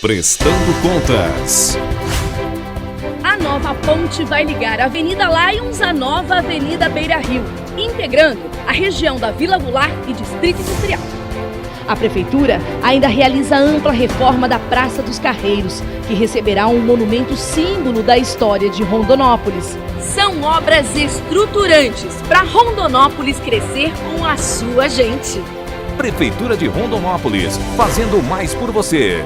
Prestando Contas. A nova ponte vai ligar a Avenida Lions à nova Avenida Beira Rio, integrando a região da Vila Goulart e Distrito Industrial. A Prefeitura ainda realiza ampla reforma da Praça dos Carreiros, que receberá um monumento símbolo da história de Rondonópolis. São obras estruturantes para Rondonópolis crescer com a sua gente. Prefeitura de Rondonópolis, fazendo mais por você.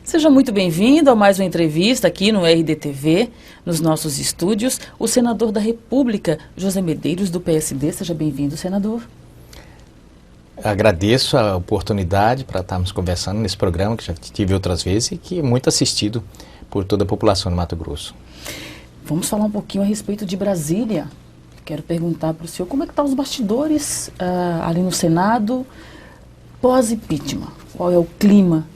Seja muito bem-vindo a mais uma entrevista aqui no RDTV, nos nossos estúdios. O senador da República, José Medeiros, do PSD. Seja bem-vindo, senador. Agradeço a oportunidade para estarmos conversando nesse programa, que já tive outras vezes e que é muito assistido por toda a população do Mato Grosso. Vamos falar um pouquinho a respeito de Brasília. Quero perguntar para o senhor como é que estão os bastidores ali no Senado pós-impeachment. Qual é o clima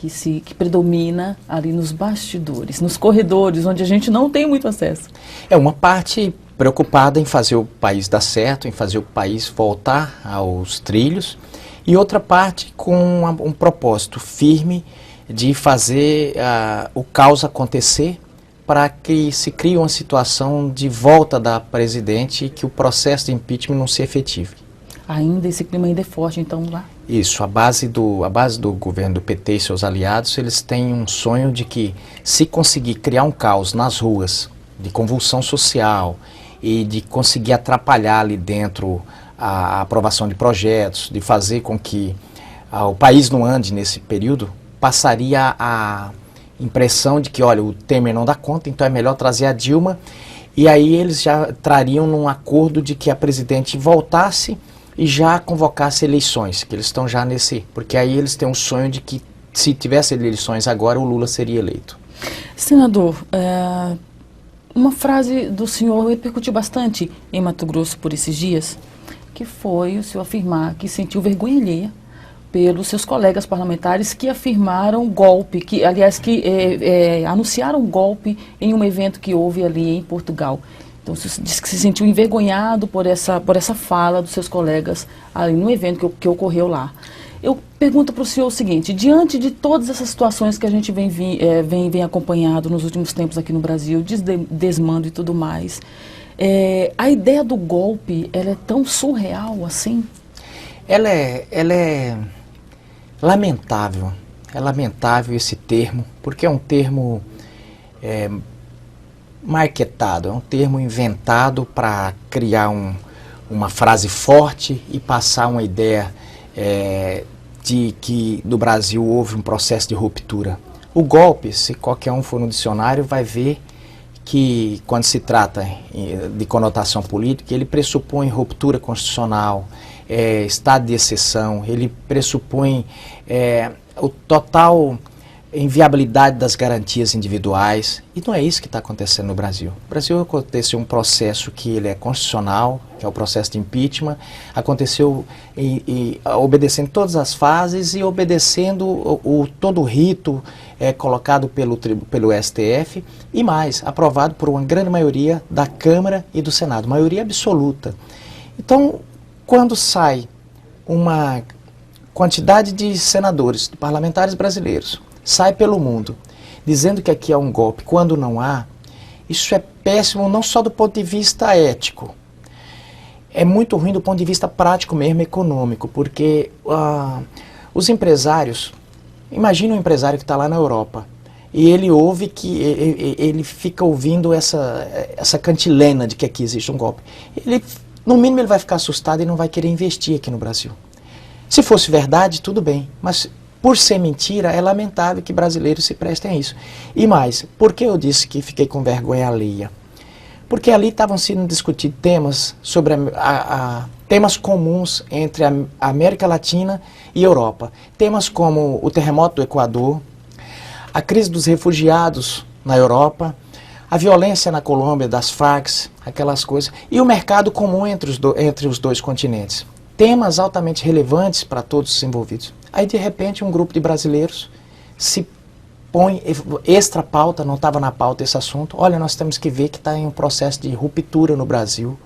que predomina ali nos bastidores, nos corredores, onde a gente não tem muito acesso? É uma parte preocupada em fazer o país dar certo, em fazer o país voltar aos trilhos, e outra parte com um propósito firme de fazer o caos acontecer para que se crie uma situação de volta da presidente e que o processo de impeachment não se efetive. Esse clima ainda é forte, então, lá? Isso, a base do governo do PT e seus aliados, eles têm um sonho de que, se conseguir criar um caos nas ruas, de convulsão social, e de conseguir atrapalhar ali dentro a aprovação de projetos, de fazer com que o país não ande nesse período, passaria a impressão de que, olha, o Temer não dá conta, então é melhor trazer a Dilma, e aí eles já trariam num acordo de que a presidente voltasse e já convocasse eleições, que eles estão já nesse... Porque aí eles têm um sonho de que, se tivesse eleições agora, o Lula seria eleito. Senador, uma frase do senhor repercutiu bastante em Mato Grosso por esses dias, que foi o senhor afirmar que sentiu vergonha alheia pelos seus colegas parlamentares que afirmaram golpe, que anunciaram golpe em um evento que houve ali em Portugal. Então, você disse que se sentiu envergonhado por essa fala dos seus colegas ali no evento que ocorreu lá. Eu pergunto para o senhor o seguinte: diante de todas essas situações que a gente vem acompanhando nos últimos tempos aqui no Brasil, desmando e tudo mais, a ideia do golpe, ela é tão surreal assim? Ela é lamentável. É lamentável esse termo, porque é um termo marketado, é um termo inventado para criar uma frase forte e passar uma ideia de que no Brasil houve um processo de ruptura. O golpe, se qualquer um for no dicionário, vai ver que quando se trata de conotação política, ele pressupõe ruptura constitucional, estado de exceção, ele pressupõe o total inviabilidade das garantias individuais, e não é isso que está acontecendo no Brasil. No Brasil aconteceu um processo que ele é constitucional, que é o processo de impeachment, aconteceu obedecendo todas as fases e obedecendo todo o rito colocado pelo STF, e mais, aprovado por uma grande maioria da Câmara e do Senado, maioria absoluta. Então, quando sai uma quantidade de senadores, de parlamentares brasileiros, sai pelo mundo dizendo que aqui é um golpe, quando não há, isso é péssimo não só do ponto de vista ético, é muito ruim do ponto de vista prático mesmo, econômico, porque os empresários, imagina um empresário que está lá na Europa, e ele ouve que, ele fica ouvindo essa cantilena de que aqui existe um golpe. No mínimo ele vai ficar assustado e não vai querer investir aqui no Brasil. Se fosse verdade, tudo bem, mas por ser mentira, é lamentável que brasileiros se prestem a isso. E mais, por que eu disse que fiquei com vergonha alheia? Porque ali estavam sendo discutidos temas sobre temas comuns entre a América Latina e Europa. Temas como o terremoto do Equador, a crise dos refugiados na Europa, a violência na Colômbia das Farc, aquelas coisas, e o mercado comum entre os dois continentes. Temas altamente relevantes para todos os envolvidos. Aí, de repente, um grupo de brasileiros se põe extra pauta, não estava na pauta esse assunto. Olha, nós temos que ver que está em um processo de ruptura no Brasil,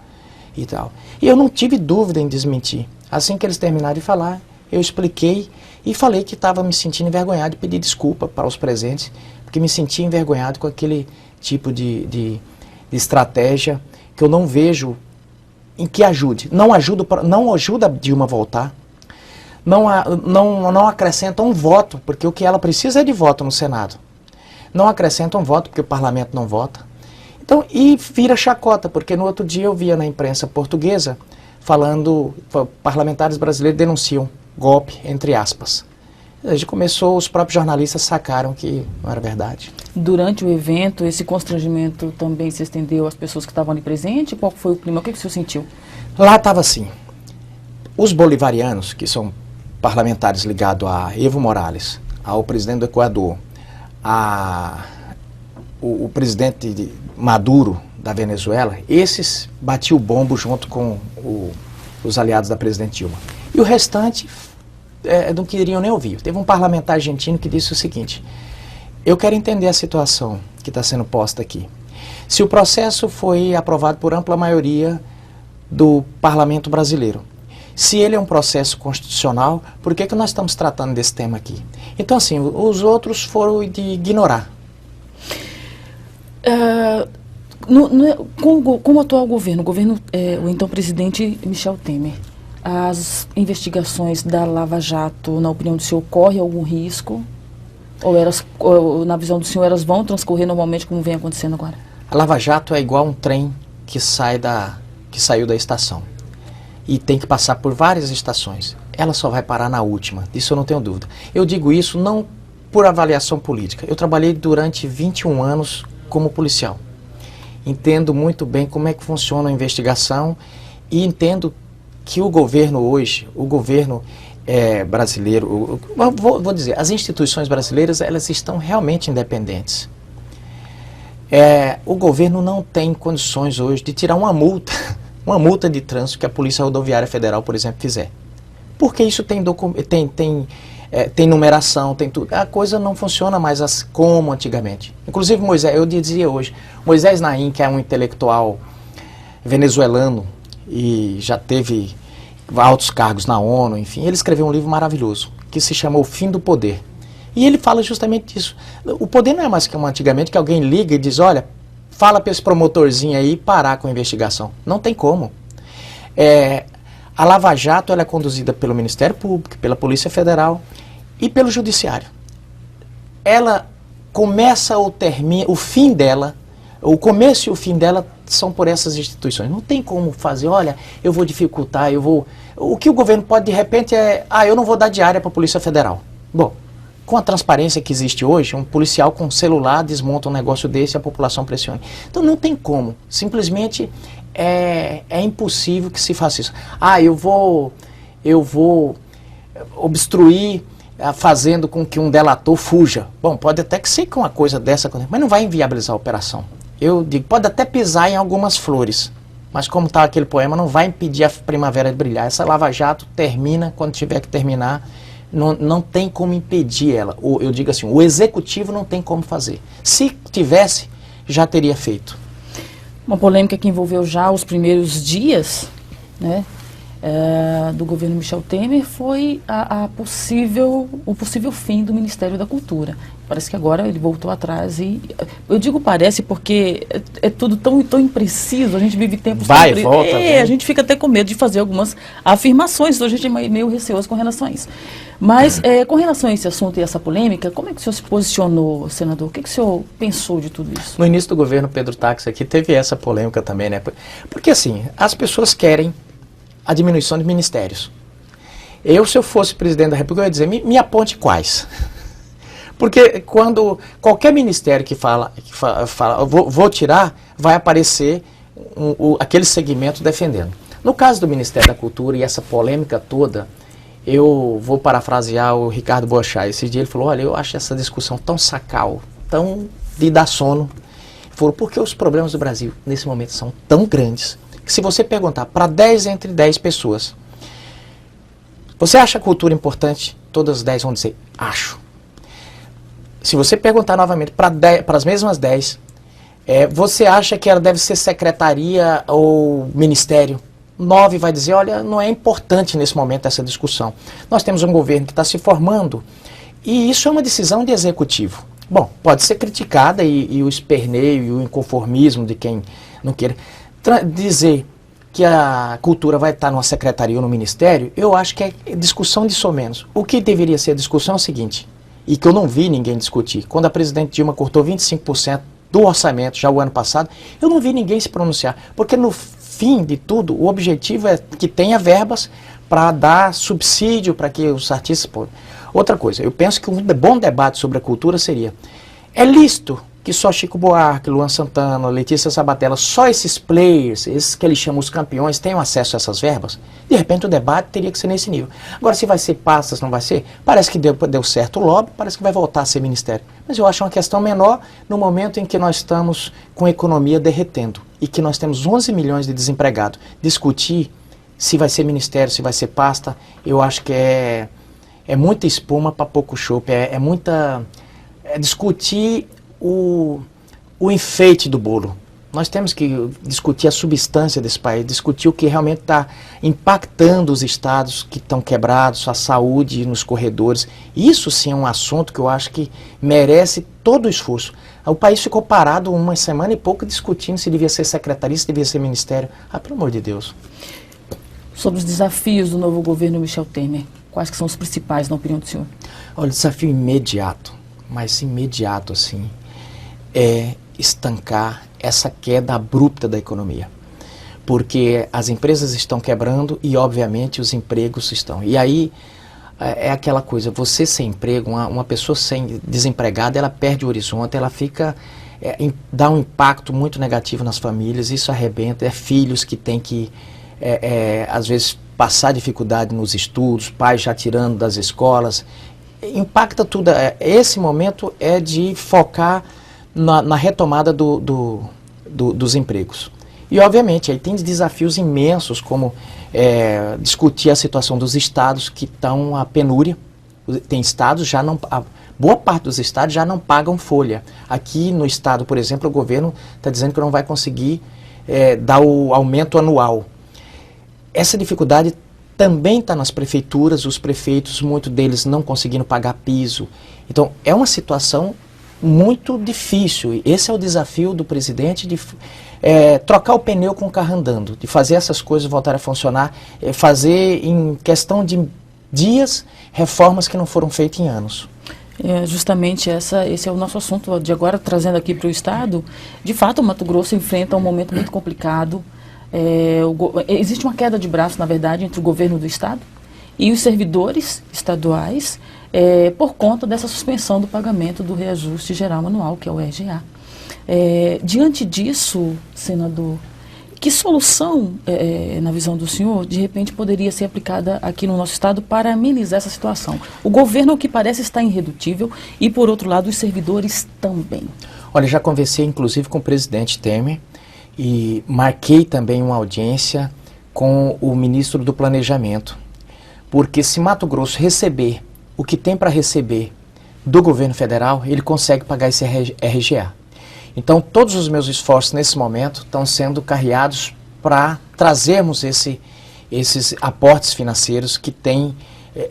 e tal. E eu não tive dúvida em desmentir. Assim que eles terminaram de falar, eu expliquei e falei que estava me sentindo envergonhado e pedi desculpa para os presentes, porque me sentia envergonhado com aquele tipo de estratégia que eu não vejo em que ajude. Não ajuda a Dilma a voltar, não acrescenta um voto, porque o que ela precisa é de voto no Senado. Não acrescenta um voto, porque o parlamento não vota. Então, e vira chacota, porque no outro dia eu via na imprensa portuguesa falando, parlamentares brasileiros denunciam golpe, entre aspas. Desde que começou, os próprios jornalistas sacaram que não era verdade. Durante o evento, esse constrangimento também se estendeu às pessoas que estavam ali presentes? Qual foi o clima? O que o senhor sentiu? Lá estava assim, os bolivarianos, que são parlamentares ligados a Evo Morales, ao presidente do Equador, o presidente Maduro da Venezuela, esses batiam o bombo junto com os aliados da presidente Dilma. E o restante não queriam nem ouvir. Teve um parlamentar argentino que disse o seguinte: eu quero entender a situação que está sendo posta aqui. Se o processo foi aprovado por ampla maioria do parlamento brasileiro, se ele é um processo constitucional, por que nós estamos tratando desse tema aqui? Então, assim, os outros foram de ignorar. Com o atual governo, o então presidente Michel Temer, as investigações da Lava Jato, na opinião do senhor, corre algum risco? Ou na visão do senhor, elas vão transcorrer normalmente como vem acontecendo agora? A Lava Jato é igual um trem que saiu da estação e tem que passar por várias estações. Ela só vai parar na última, disso eu não tenho dúvida. Eu digo isso não por avaliação política. Eu trabalhei durante 21 anos como policial. Entendo muito bem como é que funciona a investigação e entendo que o governo hoje, o governo brasileiro, vou dizer, as instituições brasileiras, elas estão realmente independentes. O governo não tem condições hoje de tirar uma multa de trânsito que a Polícia Rodoviária Federal, por exemplo, fizer. Porque isso tem numeração, tem tudo. A coisa não funciona mais como antigamente. Inclusive Moisés, eu dizia hoje, Moisés Naim, que é um intelectual venezuelano e já teve altos cargos na ONU, enfim, ele escreveu um livro maravilhoso, que se chama O Fim do Poder. E ele fala justamente disso. O poder não é mais como antigamente, que alguém liga e diz, olha, fala para esse promotorzinho aí parar com a investigação. Não tem como. A Lava Jato ela é conduzida pelo Ministério Público, pela Polícia Federal e pelo Judiciário. Ela começa ou termina, o fim dela, o começo e o fim dela são por essas instituições. Não tem como fazer, olha, eu vou dificultar, O que o governo pode de repente eu não vou dar diária para a Polícia Federal. Bom, com a transparência que existe hoje, um policial com celular desmonta um negócio desse e a população pressiona. Então não tem como, simplesmente é impossível que se faça isso. Eu vou obstruir fazendo com que um delator fuja. Bom, pode até que ser que uma coisa dessa, mas não vai inviabilizar a operação. Eu digo, pode até pisar em algumas flores, mas como está aquele poema, não vai impedir a primavera de brilhar. Essa Lava Jato termina quando tiver que terminar, não tem como impedir ela. Eu digo assim, o executivo não tem como fazer. Se tivesse, já teria feito. Uma polêmica que envolveu já os primeiros dias, né, do governo Michel Temer foi o possível fim do Ministério da Cultura. Parece que agora ele voltou atrás e... Eu digo parece porque é tudo tão impreciso, a gente vive tempos... Vai e volta. A gente fica até com medo de fazer algumas afirmações, então a gente é meio receoso com relação a isso. Mas com relação a esse assunto e essa polêmica, como é que o senhor se posicionou, senador? O que o senhor pensou de tudo isso? No início do governo Pedro Táxi aqui teve essa polêmica também, né? Porque assim, as pessoas querem a diminuição de ministérios. Se eu fosse presidente da República, eu ia dizer, me aponte quais. Porque quando qualquer ministério que fala vou tirar, vai aparecer aquele segmento defendendo. No caso do Ministério da Cultura e essa polêmica toda, eu vou parafrasear o Ricardo Boechat. Esse dia ele falou, olha, eu acho essa discussão tão sacal, tão de dar sono. Ele falou, porque os problemas do Brasil, nesse momento, são tão grandes, que se você perguntar para 10 entre 10 pessoas, você acha a cultura importante? Todas as 10 vão dizer, acho. Se você perguntar novamente para as mesmas 10, Você acha que ela deve ser secretaria ou ministério? 9 vai dizer, olha, não é importante nesse momento essa discussão. Nós temos um governo que está se formando e isso é uma decisão de executivo. Bom, pode ser criticada e o esperneio e o inconformismo de quem não queira dizer que a cultura vai estar numa secretaria ou no ministério, eu acho que é discussão de somenos. O que deveria ser a discussão é o seguinte, e que eu não vi ninguém discutir. Quando a presidente Dilma cortou 25% do orçamento, já o ano passado, eu não vi ninguém se pronunciar, porque no fim de tudo, o objetivo é que tenha verbas para dar subsídio para que os artistas... Outra coisa, eu penso que um bom debate sobre a cultura seria, é lícito que só Chico Buarque, Luan Santana, Letícia Sabatella, só esses players, esses que eles chamam os campeões, tenham acesso a essas verbas? De repente o debate teria que ser nesse nível. Agora, se vai ser pastas, não vai ser? Parece que deu certo o lobby, parece que vai voltar a ser ministério. Mas eu acho uma questão menor no momento em que nós estamos com a economia derretendo e que nós temos 11 milhões de desempregados. Discutir se vai ser ministério, se vai ser pasta, eu acho que é muita espuma para pouco chope, é discutir o enfeite do bolo. Nós temos que discutir a substância desse país, discutir o que realmente está impactando os estados que estão quebrados, a saúde nos corredores. Isso sim é um assunto que eu acho que merece todo o esforço. O país ficou parado uma semana e pouco discutindo se devia ser secretaria, se devia ser ministério. Pelo amor de Deus. Sobre os desafios do novo governo Michel Temer, quais que são os principais na opinião do senhor? Olha, o desafio imediato, mas imediato assim, é estancar essa queda abrupta da economia. Porque as empresas estão quebrando e, obviamente, os empregos estão. E aí é aquela coisa, você sem emprego, uma pessoa desempregada, ela perde o horizonte, ela fica, dá um impacto muito negativo nas famílias, isso arrebenta, filhos que têm que, às vezes, passar dificuldade nos estudos, pais já tirando das escolas, impacta tudo. Esse momento é de focar na retomada dos empregos. E, obviamente, aí tem desafios imensos, como discutir a situação dos estados que estão a penúria. Tem estados, boa parte dos estados já não pagam folha. Aqui no estado, por exemplo, o governo está dizendo que não vai conseguir dar o aumento anual. Essa dificuldade também está nas prefeituras, os prefeitos, muitos deles não conseguindo pagar piso. Então, é uma situação muito difícil. Esse é o desafio do presidente, de trocar o pneu com o carro andando, de fazer essas coisas voltarem a funcionar, fazer em questão de dias reformas que não foram feitas em anos. Justamente esse é o nosso assunto de agora, trazendo aqui para o Estado. De fato, o Mato Grosso enfrenta um momento muito complicado. Existe uma queda de braço, na verdade, entre o governo do Estado e os servidores estaduais, por conta dessa suspensão do pagamento do reajuste geral anual, que é o RGA. Diante disso, senador, que solução, na visão do senhor, de repente poderia ser aplicada aqui no nosso Estado para amenizar essa situação? O governo, ao que parece, está irredutível e, por outro lado, os servidores também. Olha, já conversei, inclusive, com o presidente Temer e marquei também uma audiência com o ministro do Planejamento, porque se Mato Grosso receber o que tem para receber do governo federal, ele consegue pagar esse RGA. Então, todos os meus esforços nesse momento estão sendo carreados para trazermos esses aportes financeiros que tem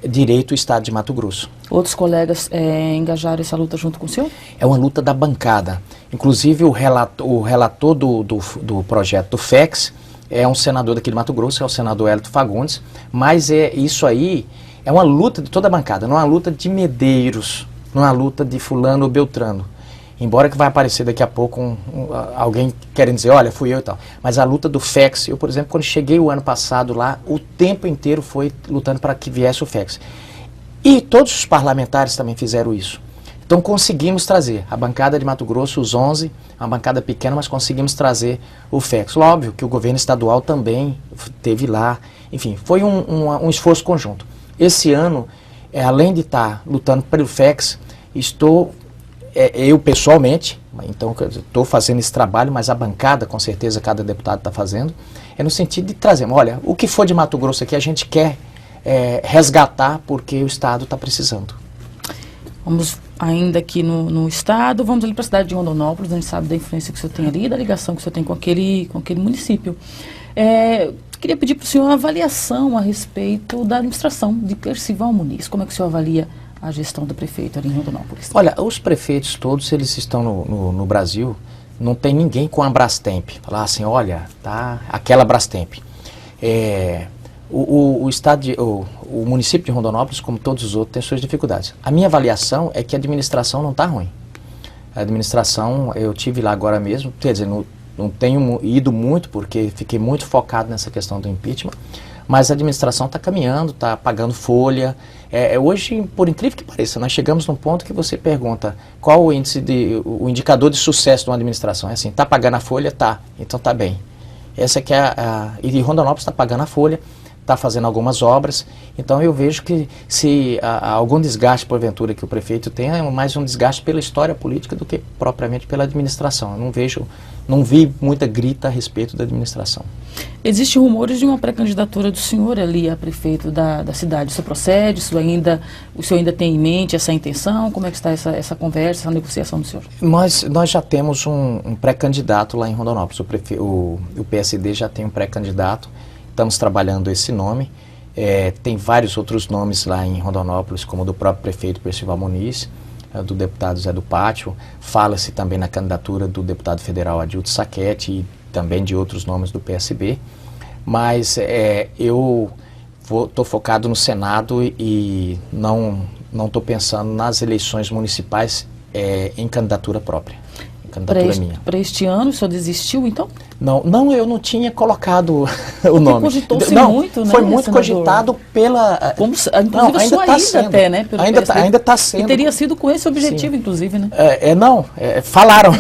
direito o Estado de Mato Grosso. Outros colegas engajaram essa luta junto com o senhor? É uma luta da bancada. Inclusive, o relator do projeto do FEX é um senador daqui de Mato Grosso, é o senador Hélito Fagundes, mas isso aí é uma luta de toda a bancada, não é uma luta de Medeiros, não é uma luta de fulano ou beltrano. Embora que vai aparecer daqui a pouco alguém querendo dizer, olha, fui eu e tal. Mas a luta do FEX, eu, por exemplo, quando cheguei o ano passado lá, o tempo inteiro foi lutando para que viesse o FEX. E todos os parlamentares também fizeram isso. Então conseguimos trazer a bancada de Mato Grosso, os 11, uma bancada pequena, mas conseguimos trazer o FEX. Óbvio que o governo estadual também teve lá. Enfim, foi um esforço conjunto. Esse ano, além de estar lutando pelo FEX, eu pessoalmente, então estou fazendo esse trabalho, mas a bancada, com certeza, cada deputado está fazendo, no sentido de trazer, olha, o que for de Mato Grosso aqui a gente quer resgatar porque o Estado está precisando. Vamos ainda aqui no estado, vamos ali para a cidade de Rondonópolis, a gente sabe da influência que o senhor tem ali, da ligação que o senhor tem com aquele município. Queria pedir para o senhor uma avaliação a respeito da administração de Percival Muniz. Como é que o senhor avalia a gestão do prefeito ali em Rondonópolis? Olha, os prefeitos todos, eles estão no Brasil, não tem ninguém com a Brastemp. Falar assim, olha, tá, aquela Brastemp. O município de Rondonópolis, como todos os outros, tem suas dificuldades. A minha avaliação é que a administração não está ruim. A administração, eu tive lá agora mesmo, quer dizer, não tenho ido muito, porque fiquei muito focado nessa questão do impeachment, mas a administração está caminhando, está pagando folha. Hoje, por incrível que pareça, nós chegamos num ponto que você pergunta qual o indicador de sucesso de uma administração. É assim, está pagando a folha? Tá, então está bem. Essa que e Rondonópolis está pagando a folha, está fazendo algumas obras, então eu vejo que se há algum desgaste, porventura, que o prefeito tem, é mais um desgaste pela história política do que propriamente pela administração. Eu não vi muita grita a respeito da administração. Existem rumores de uma pré-candidatura do senhor ali a prefeito da cidade. Isso procede? O senhor ainda tem em mente essa intenção? Como é que está essa conversa, essa negociação do senhor? Nós já temos um pré-candidato lá em Rondonópolis. O PSD já tem um pré-candidato. Estamos trabalhando esse nome. Tem vários outros nomes lá em Rondonópolis, como o do próprio prefeito Percival Muniz, do deputado Zé do Pátio. Fala-se também na candidatura do deputado federal Adilto Saquete e também de outros nomes do PSB. Mas eu estou focado no Senado e não estou pensando nas eleições municipais em candidatura própria. Candidatura minha. Para este ano, o senhor desistiu, então? Não, eu não tinha colocado o nome. Cogitou-se muito, né? Foi muito senador, cogitado pela... Inclusive a sua ida até, né? Ainda está sendo. E teria sido com esse objetivo, sim, inclusive, né? Falaram.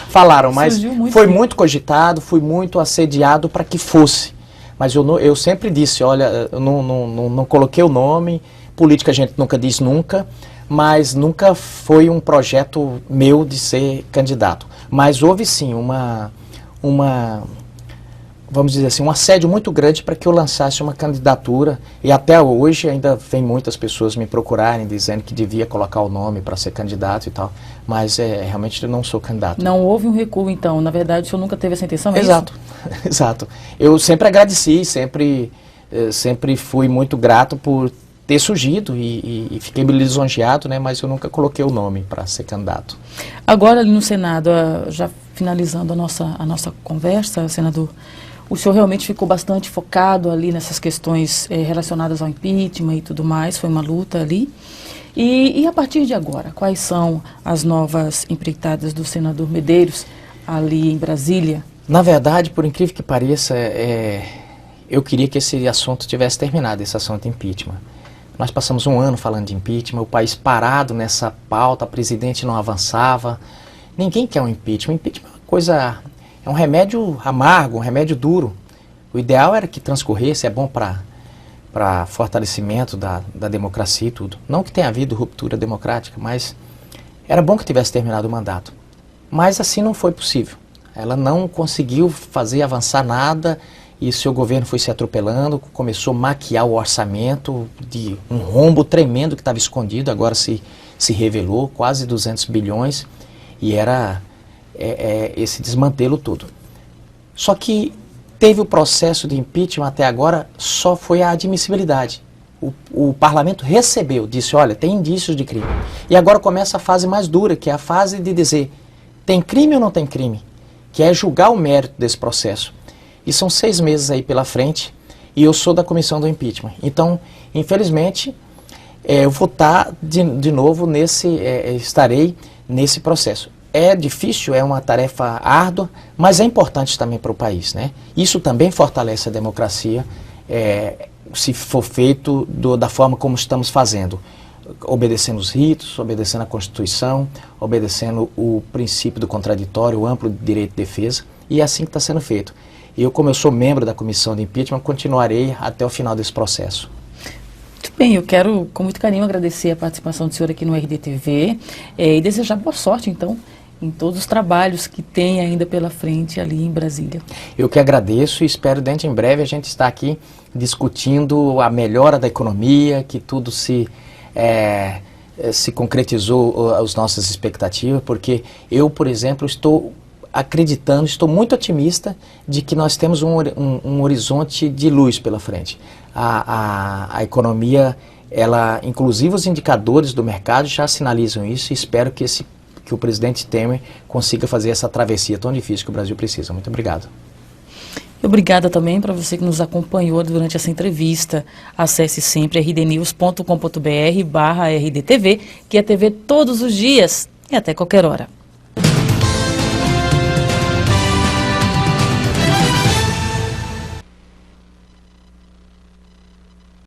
Falaram, mas foi muito cogitado, fui muito assediado para que fosse. Mas eu sempre disse, olha, eu não coloquei o nome, política a gente nunca diz nunca, mas nunca foi um projeto meu de ser candidato. Mas houve sim vamos dizer assim, um assédio muito grande para que eu lançasse uma candidatura, e até hoje ainda vem muitas pessoas me procurarem dizendo que devia colocar o nome para ser candidato e tal, mas realmente eu não sou candidato. Não houve um recuo então, na verdade o senhor nunca teve essa intenção, é Exato, isso? Exato. Eu sempre agradeci, sempre fui muito grato por ter surgido e fiquei lisonjeado, né, mas eu nunca coloquei o nome para ser candidato. Agora ali no Senado, já finalizando a nossa conversa, senador, o senhor realmente ficou bastante focado ali nessas questões relacionadas ao impeachment e tudo mais, foi uma luta ali. E a partir de agora, quais são as novas empreitadas do senador Medeiros ali em Brasília? Na verdade, por incrível que pareça, eu queria que esse assunto tivesse terminado, esse assunto de impeachment. Nós passamos um ano falando de impeachment, o país parado nessa pauta, o presidente não avançava. Ninguém quer um impeachment. Impeachment é uma coisa, é um remédio amargo, um remédio duro. O ideal era que transcorresse, é bom para fortalecimento da democracia e tudo. Não que tenha havido ruptura democrática, mas era bom que tivesse terminado o mandato. Mas assim não foi possível. Ela não conseguiu fazer avançar nada e seu governo foi se atropelando, começou a maquiar o orçamento de um rombo tremendo que estava escondido, agora se revelou, quase 200 bilhões, e era esse desmantelo todo. Só que teve o processo de impeachment até agora, só foi a admissibilidade. O parlamento recebeu, disse, olha, tem indícios de crime. E agora começa a fase mais dura, que é a fase de dizer, tem crime ou não tem crime? Que é julgar o mérito desse processo. E são 6 meses aí pela frente, e eu sou da comissão do impeachment. Então, infelizmente, eu vou estar de novo estarei nesse processo. É difícil, é uma tarefa árdua, mas é importante também para o país, né? Isso também fortalece a democracia, se for feito da forma como estamos fazendo, obedecendo os ritos, obedecendo a Constituição, obedecendo o princípio do contraditório, o amplo direito de defesa, e é assim que está sendo feito. Eu, como eu sou membro da comissão de impeachment, continuarei até o final desse processo. Muito bem, eu quero com muito carinho agradecer a participação do senhor aqui no RDTV e desejar boa sorte, então, em todos os trabalhos que tem ainda pela frente ali em Brasília. Eu que agradeço e espero dentro de em breve a gente estar aqui discutindo a melhora da economia, que tudo se concretizou as nossas expectativas, porque eu, por exemplo, estou acreditando, estou muito otimista de que nós temos um horizonte de luz pela frente. A economia, inclusive os indicadores do mercado já sinalizam isso, e espero que o presidente Temer consiga fazer essa travessia tão difícil que o Brasil precisa. Muito obrigado. Obrigada também para você que nos acompanhou durante essa entrevista. Acesse sempre rdnews.com.br/rdtv, que é TV todos os dias e até qualquer hora.